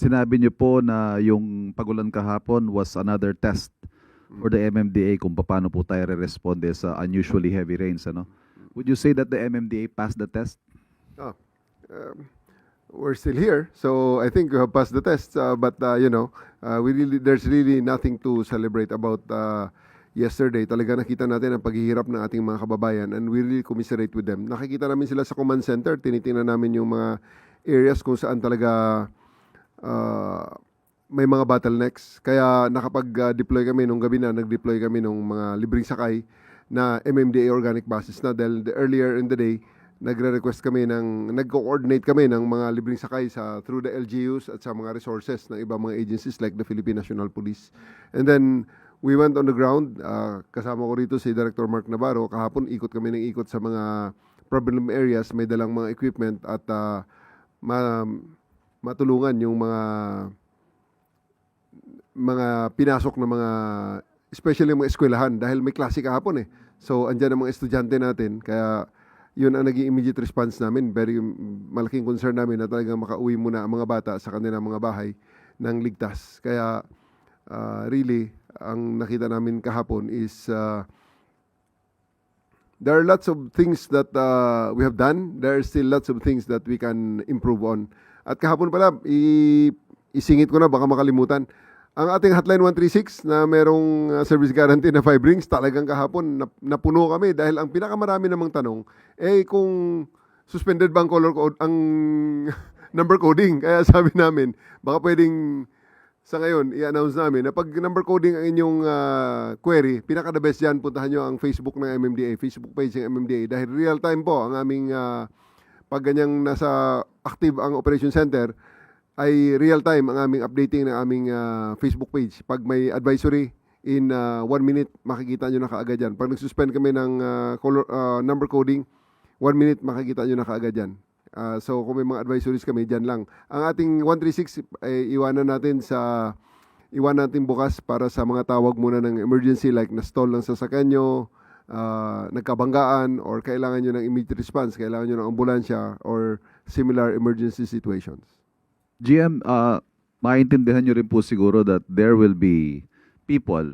Sinabi niyo po na yung pagulan kahapon was another test for the MMDA kung paano po tayo re-responde sa unusually heavy rains, ano? Would you say that the MMDA passed the test? Oh, um, we're still here, so I think we have passed the test. But there's really nothing to celebrate about yesterday. Talaga nakita natin ang paghihirap ng ating mga kababayan, and we really commiserate with them. Nakikita namin sila sa command center, tinitingnan namin yung mga areas kung saan talaga may mga bottlenecks. Kaya nakapag-deploy kami nung gabi na, nag-deploy kami nung mga libreng sakay na MMDA organic buses na, dahil earlier in the day, nag-coordinate kami ng mga libreng sakay through the LGUs at sa mga resources ng ibang mga agencies like the Philippine National Police. And then, we went on the ground. Kasama ko rito si Director Mark Navarro. Kahapon, ikot kami ng ikot sa mga problem areas, may dalang mga equipment at matulungan yung mga pinasok na mga, especially mga eskwelahan, dahil may klase kahapon eh. So, andyan ang mga estudyante natin, kaya yun ang naging immediate response namin. Very malaking concern namin na talagang makauwi muna ang mga bata sa kanilang mga bahay ng ligtas. Kaya, really, ang nakita namin kahapon is there are lots of things that we have done. There are still lots of things that we can improve on. At kahapon pala, isingit ko na, baka makalimutan. Ang ating hotline 136 na merong service guarantee na 5 rings, talagang kahapon napuno kami dahil ang pinakamarami namang tanong, kung suspended ba ang color code, ang number coding. Kaya sabi namin, baka pwedeng sa ngayon, i-announce namin na pag number coding ang inyong query, pinaka-the best yan, puntahan nyo ang Facebook ng MMDA, Facebook page ng MMDA, dahil real time po ang aming pag ganyang nasa active ang operation center, ay real time ang aming updating ng aming Facebook page. Pag may advisory, in 1 minute, makikita nyo na kaagad yan. Pag nag-suspend kami ng number coding, 1 minute, makikita nyo na kaagad yan. So kung may mga advisories kami, dyan lang. Ang ating 136, iwanan natin bukas para sa mga tawag muna ng emergency, like na-stall ng sasakyan nyo, nagkabanggaan, or kailangan nyo ng immediate response, kailangan nyo ng ambulansya, or similar emergency situations. GM, maintindihan nyo rin po siguro that there will be people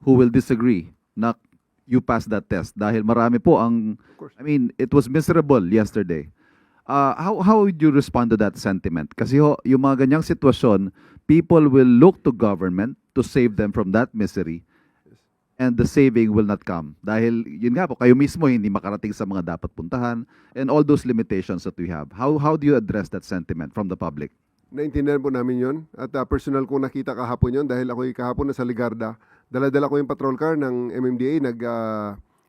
who will disagree na you pass that test dahil marami po ang, I mean, it was miserable yesterday. How would you respond to that sentiment? Kasi yung mga ganyang sitwasyon, people will look to government to save them from that misery, and the saving will not come. Dahil, yun nga po, kayo mismo hindi makarating sa mga dapat puntahan and all those limitations that we have. How do you address that sentiment from the public? Naintindihan po namin yun. At personal kong nakita kahapon yun dahil ako kahapon nasa Ligarda. Dala-dala ko yung patrol car ng MMDA.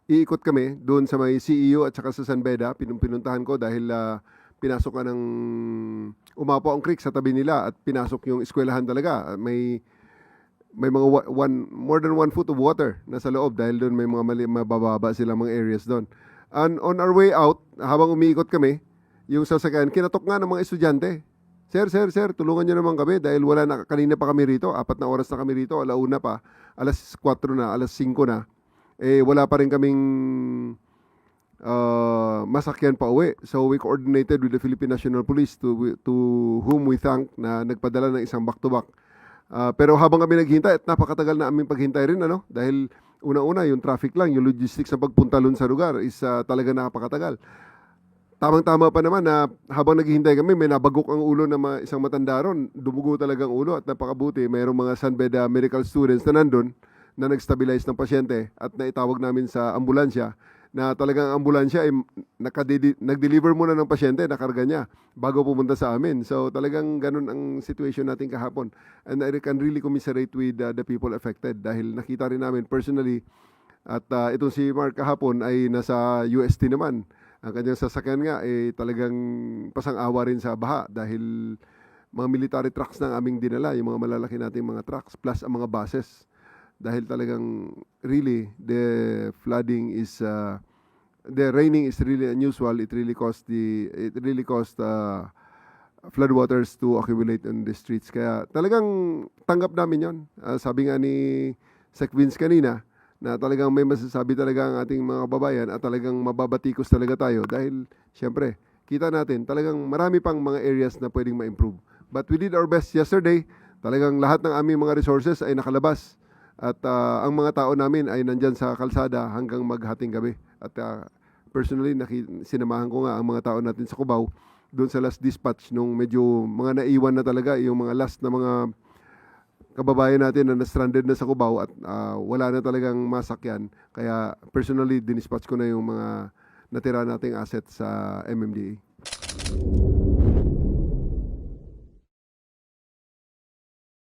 Iikot kami doon sa may CEU at saka sa San Beda. Pinuntahan ko dahil pinasok ka ng umapo ang creek sa tabi nila at pinasok yung eskwelahan talaga. May mga more than 1 foot of water nasa loob dahil doon may mga mabababa silang mga areas doon. And on our way out, habang umiikot kami, yung sasakyan, kinatok nga ng mga estudyante. Sir, tulungan nyo naman kami dahil kanina pa kami rito, 4 na oras na kami rito, alauna pa, alas 4 na, alas 5 na, wala pa rin kaming masakyan pa uwi. So we coordinated with the Philippine National Police to whom we thank na nagpadala ng isang back-to-back. Pero habang kami naghintay, at napakatagal na aming paghintay rin, dahil una-una yung traffic lang, yung logistics sa pagpunta lun sa lugar is talaga napakatagal. Tamang-tama pa naman na habang naghihintay kami, may nabagok ang ulo ng isang matanda ron. Dumugo talagang ulo at napakabuti. Mayroong mga San Beda medical students na nandun na nag-stabilize ng pasyente at naitawag namin sa ambulansya na talagang ambulansya ay nag-deliver muna ng pasyente, nakarga niya bago pumunta sa amin. So talagang ganun ang situation natin kahapon. And I can really commiserate with the people affected dahil nakita rin namin personally at itong si Mark kahapon ay nasa UST naman. Ang kanyang sasakyan nga talagang pasang-awa rin sa baha dahil mga military trucks na aming dinala, yung mga malalaki nating mga trucks plus ang mga buses. Dahil talagang really the raining is really unusual. It really caused floodwaters to accumulate in the streets. Kaya talagang tanggap namin 'yon. Sabi nga ni Sec Vince kanina, na talagang may masasabi talaga ang ating mga kababayan at talagang mababatikos talaga tayo dahil siyempre, kita natin talagang marami pang mga areas na pwedeng ma-improve. But we did our best yesterday. Talagang lahat ng aming mga resources ay nakalabas. At ang mga tao namin ay nandyan sa kalsada hanggang maghating gabi. At personally, sinamahan ko nga ang mga tao natin sa Cubao doon sa last dispatch nung medyo mga naiwan na talaga yung mga last na mga kababayan natin na na-stranded na sa Cubao at wala na talagang masakyan. Kaya personally, dinispatch ko na yung mga natira nating assets sa MMDA.